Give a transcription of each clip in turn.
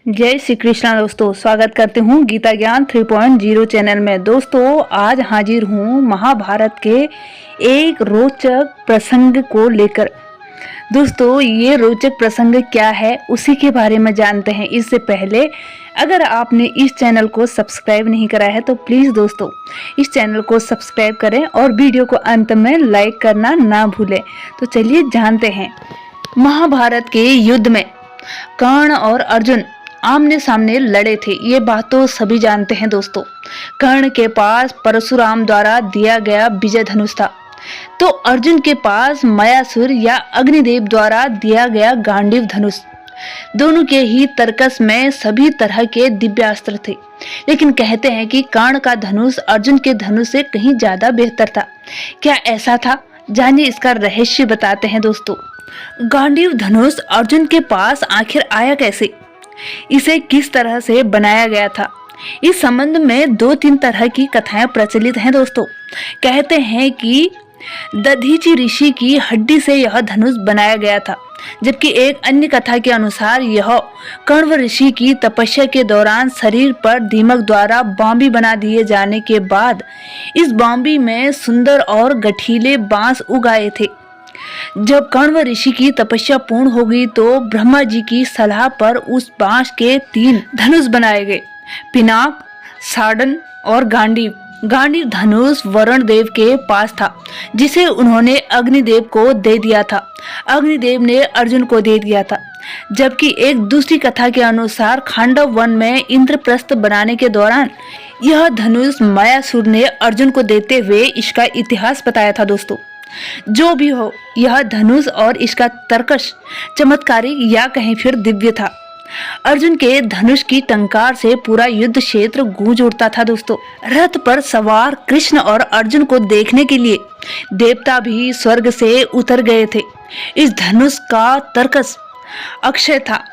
जय श्री कृष्णा दोस्तों, स्वागत करती हूँ गीता ज्ञान 3.0 चैनल में। दोस्तों आज हाजिर हूँ महाभारत के एक रोचक प्रसंग को लेकर। दोस्तों ये रोचक प्रसंग क्या है उसी के बारे में जानते हैं। इससे पहले अगर आपने इस चैनल को सब्सक्राइब नहीं करा है तो प्लीज़ दोस्तों इस चैनल को सब्सक्राइब करें और वीडियो को अंत में लाइक करना ना भूलें। तो चलिए जानते हैं। महाभारत के युद्ध में कर्ण और अर्जुन आमने सामने लड़े थे, ये बात तो सभी जानते हैं दोस्तों। कर्ण के पास परशुराम द्वारा दिया गया विजय धनुष था, तो अर्जुन के पास मयासुर या अग्निदेव द्वारा दिया गया गांडीव धनुष। दोनों के ही तर्कस में सभी तरह के दिव्यास्त्र थे, लेकिन कहते हैं कि कर्ण का धनुष अर्जुन के धनुष से कहीं ज्यादा बेहतर था। क्या ऐसा था? जानिए, इसका रहस्य बताते हैं दोस्तों। गांडीव धनुष अर्जुन के पास आखिर आया कैसे? इसे किस तरह से बनाया गया था? इस संबंध में 2-3 तरह की कथाएं प्रचलित हैं दोस्तों। कहते हैं कि दधीचि ऋषि की हड्डी से यह धनुष बनाया गया था, जबकि एक अन्य कथा के अनुसार यह कण्व ऋषि की तपस्या के दौरान शरीर पर दीमक द्वारा बांबी बना दिए जाने के बाद इस बांबी में सुंदर और गठीले बांस उगाए थे। जब कण्व ऋषि की तपस्या पूर्ण हो गई तो ब्रह्मा जी की सलाह पर उस बांस के 3 धनुष बनाए गए, पिनाक, साडन और गांडीव। गांडीव धनुष वरुण देव के पास था, जिसे उन्होंने अग्निदेव को दे दिया था। अग्निदेव ने अर्जुन को दे दिया था। जबकि एक दूसरी कथा के अनुसार खांडव वन में इंद्रप्रस्थ बनाने के दौरान यह धनुष मयासुर ने अर्जुन को देते हुए इसका इतिहास बताया था दोस्तों। जो भी हो, यह धनुष और इसका तर्कश चमत्कारिक या कहीं फिर दिव्य था। अर्जुन के धनुष की टंकार से पूरा युद्ध क्षेत्र गूंज उठता था दोस्तों। रथ पर सवार कृष्ण और अर्जुन को देखने के लिए देवता भी स्वर्ग से उतर गए थे। इस धनुष का तर्कस अक्षय था।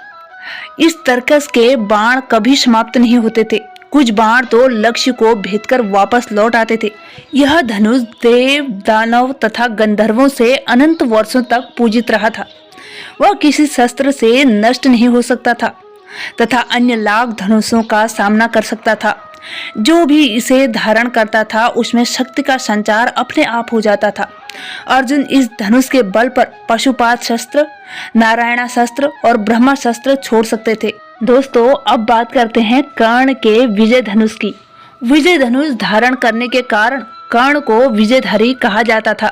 इस तर्कस के बाण कभी समाप्त नहीं होते थे। कुछ बाण तो लक्ष्य को भेदकर वापस लौट आते थे। यह धनुष देव, दानव तथा गंधर्वों से अनंत वर्षों तक पूजित रहा था। वह किसी शस्त्र से नष्ट नहीं हो सकता था तथा अन्य लाख धनुषों का सामना कर सकता था। जो भी इसे धारण करता था उसमें शक्ति का संचार अपने आप हो जाता था। अर्जुन इस धनुष के बल पर पशुपात शस्त्र, नारायणास्त्र और ब्रह्मास्त्र छोड़ सकते थे। दोस्तों अब बात करते हैं कर्ण के विजय धनुष की। विजय धनुष धारण करने के कारण कर्ण को विजयधारी कहा जाता था।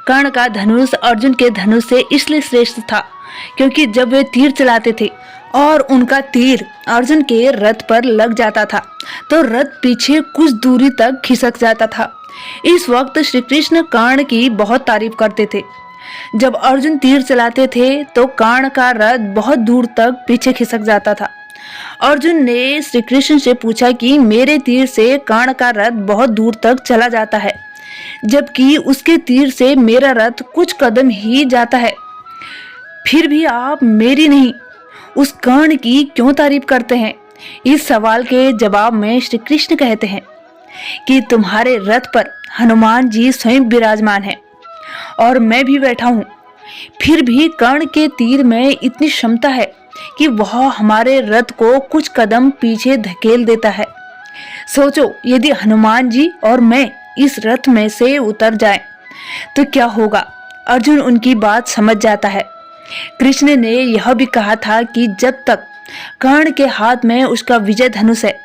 कर्ण का धनुष अर्जुन के धनुष से इसलिए श्रेष्ठ था क्योंकि जब वे तीर चलाते थे और उनका तीर अर्जुन के रथ पर लग जाता था तो रथ पीछे कुछ दूरी तक खिसक जाता था। इस वक्त श्री कृष्ण कर्ण की बहुत तारीफ करते थे। जब अर्जुन तीर चलाते थे तो कर्ण का रथ बहुत दूर तक पीछे खिसक जाता था। अर्जुन ने श्री कृष्ण से पूछा कि मेरे तीर से कर्ण का रथ बहुत दूर तक चला जाता है, जबकि उसके तीर से मेरा रथ कुछ कदम ही जाता है, फिर भी आप मेरी नहीं उस कर्ण की क्यों तारीफ करते हैं? इस सवाल के जवाब में श्री कृष्ण कहते हैं कि तुम्हारे रथ पर हनुमान जी स्वयं विराजमान हैं और मैं भी बैठा हूँ, फिर भी कर्ण के तीर में इतनी क्षमता है कि वह हमारे रथ को कुछ कदम पीछे धकेल देता है। सोचो, यदि हनुमान जी और मैं इस रथ में से उतर जाएं, तो क्या होगा? अर्जुन उनकी बात समझ जाता है। कृष्ण ने यह भी कहा था कि जब तक कर्ण के हाथ में उसका विजय धनुष है,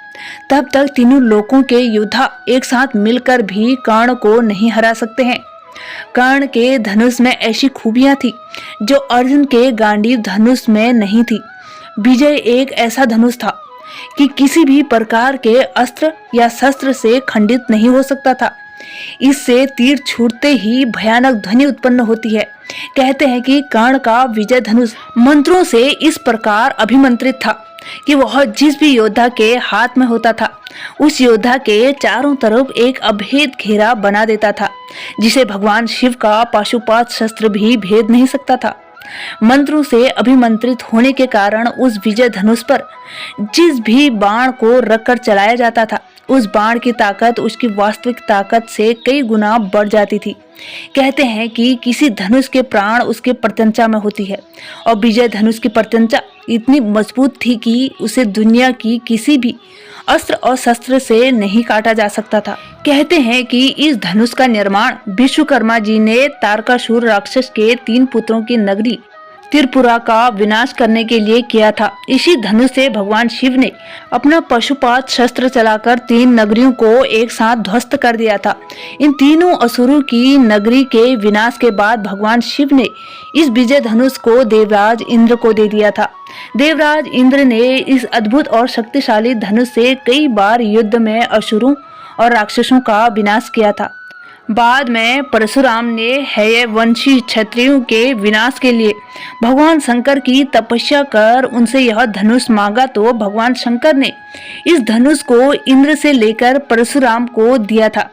तब तक तीनों लोकों के योद्धा एक साथ मिलकर भी कर्ण को नहीं हरा सकते हैं। कर्ण के धनुष में ऐसी खूबियां थी जो अर्जुन के गांडीव धनुष में नहीं थी। विजय एक ऐसा धनुष था कि किसी भी प्रकार के अस्त्र या शस्त्र से खंडित नहीं हो सकता था। इससे तीर छूटते ही भयानक ध्वनि उत्पन्न होती है। कहते हैं कि कर्ण का विजय धनुष मंत्रों से इस प्रकार अभिमंत्रित था कि वह जिस भी योद्धा के हाथ में होता था उस योद्धा के चारों तरफ एक अभेद घेरा बना देता था, जिसे भगवान शिव का पाशुपात शस्त्र भी भेद नहीं सकता था। मंत्रों से अभिमंत्रित होने के कारण उस विजय धनुष पर जिस भी बाण को रखकर चलाया जाता था उस बाण की ताकत उसकी वास्तविक ताकत से कई गुना बढ़ जाती थी। कहते हैं कि किसी धनुष के प्राण उसके प्रत्यंचा में होती है और विजय धनुष की प्रत्यंचा इतनी मजबूत थी कि उसे दुनिया की किसी भी अस्त्र और शस्त्र से नहीं काटा जा सकता था। कहते हैं कि इस धनुष का निर्माण विश्वकर्मा जी ने तारकासुर राक्षस के 3 पुत्रों की नगरी त्रिपुरा का विनाश करने के लिए किया था। इसी धनुष से भगवान शिव ने अपना पशुपात शस्त्र चलाकर 3 नगरियों को एक साथ ध्वस्त कर दिया था। इन तीनों असुरों की नगरी के विनाश के बाद भगवान शिव ने इस विजय धनुष को देवराज इंद्र को दे दिया था। देवराज इंद्र ने इस अद्भुत और शक्तिशाली धनुष से कई बार युद्ध में असुरों और राक्षसों का विनाश किया था। बाद में परशुराम ने हैयवंशी क्षत्रियों के विनाश के लिए भगवान शंकर की तपस्या कर उनसे यह धनुष मांगा तो भगवान शंकर ने इस धनुष को इंद्र से लेकर परशुराम को दिया था।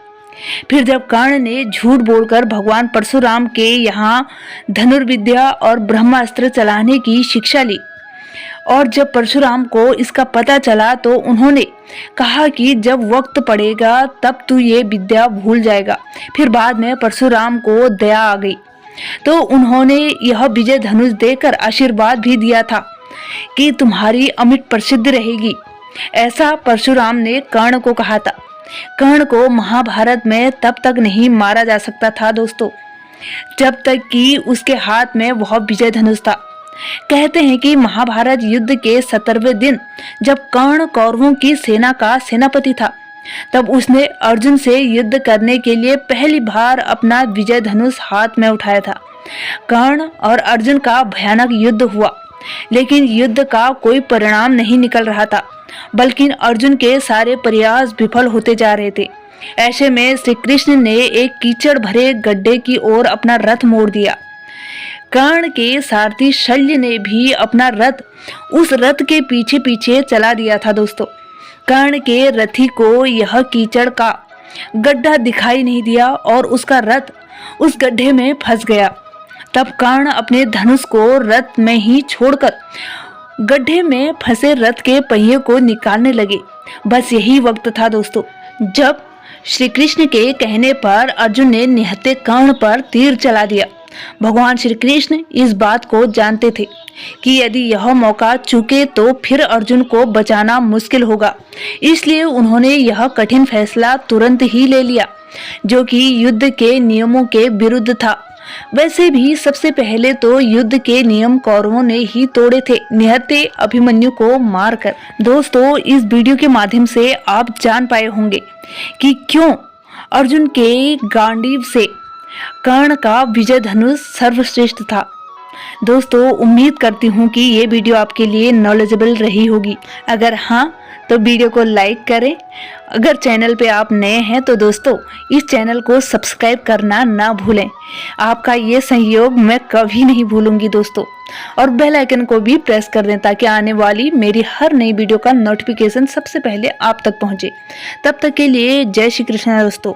फिर जब कर्ण ने झूठ बोलकर भगवान परशुराम के यहाँ धनुर्विद्या और ब्रह्मास्त्र चलाने की शिक्षा ली और जब परशुराम को इसका पता चला तो उन्होंने कहा कि जब वक्त पड़ेगा तब तू ये विद्या भूल जाएगा। फिर बाद में परशुराम को दया आ गई तो उन्होंने यह विजय धनुष देकर आशीर्वाद भी दिया था कि तुम्हारी अमिट प्रसिद्ध रहेगी। ऐसा परशुराम ने कर्ण को कहा था। कर्ण को महाभारत में तब तक नहीं मारा जा सकता था दोस्तों जब तक कि उसके हाथ में वह विजय धनुष था। कहते हैं कि महाभारत युद्ध के 17वें दिन जब कर्ण कौरवों की सेना का सेनापति था तब उसने अर्जुन से युद्ध करने के लिए पहली बार अपना विजय धनुष हाथ में उठाया था। कर्ण और अर्जुन का भयानक युद्ध हुआ लेकिन युद्ध का कोई परिणाम नहीं निकल रहा था बल्कि अर्जुन के सारे प्रयास विफल होते जा रहे थे। ऐसे में श्री कृष्ण ने एक कीचड़ भरे गड्ढे की ओर अपना रथ मोड़ दिया। कर्ण के सारथी शल्य ने भी अपना रथ उस रथ के पीछे पीछे चला दिया था दोस्तों। कर्ण के रथी को यह कीचड़ का गड्ढा दिखाई नहीं दिया और उसका रथ उस गड्ढे में फंस गया। तब कर्ण अपने धनुष को रथ में ही छोड़कर गड्ढे में फंसे रथ के पहिए को निकालने लगे। बस यही वक्त था दोस्तों जब श्री कृष्ण के कहने पर अर्जुन ने निहत्थे कर्ण पर तीर चला दिया। भगवान श्री कृष्ण इस बात को जानते थे कि यदि यह मौका चूके तो फिर अर्जुन को बचाना मुश्किल होगा। इसलिए उन्होंने यह कठिन फैसला तुरंत ही ले लिया जो कि युद्ध के नियमों के विरुद्ध था। वैसे भी सबसे पहले तो युद्ध के नियम कौरवों ने ही तोड़े थे निहत्थे अभिमन्यु को मारकर। दोस्तों इस वीडियो के माध्यम से आप जान पाए होंगे कि क्यों अर्जुन के गांडीव से कर्ण का विजय धनुष सर्वश्रेष्ठ था। दोस्तों उम्मीद करती हूँ कि ये वीडियो आपके लिए नॉलेजेबल रही होगी। अगर हाँ तो वीडियो को लाइक करें। अगर चैनल पे आप नए हैं तो दोस्तों इस चैनल को सब्सक्राइब करना ना भूलें। आपका ये सहयोग मैं कभी नहीं भूलूंगी दोस्तों। और बेल आइकन को भी प्रेस कर दें ताकि आने वाली मेरी हर नई वीडियो का नोटिफिकेशन सबसे पहले आप तक पहुंचे। तब तक के लिए जय श्री कृष्ण दोस्तों।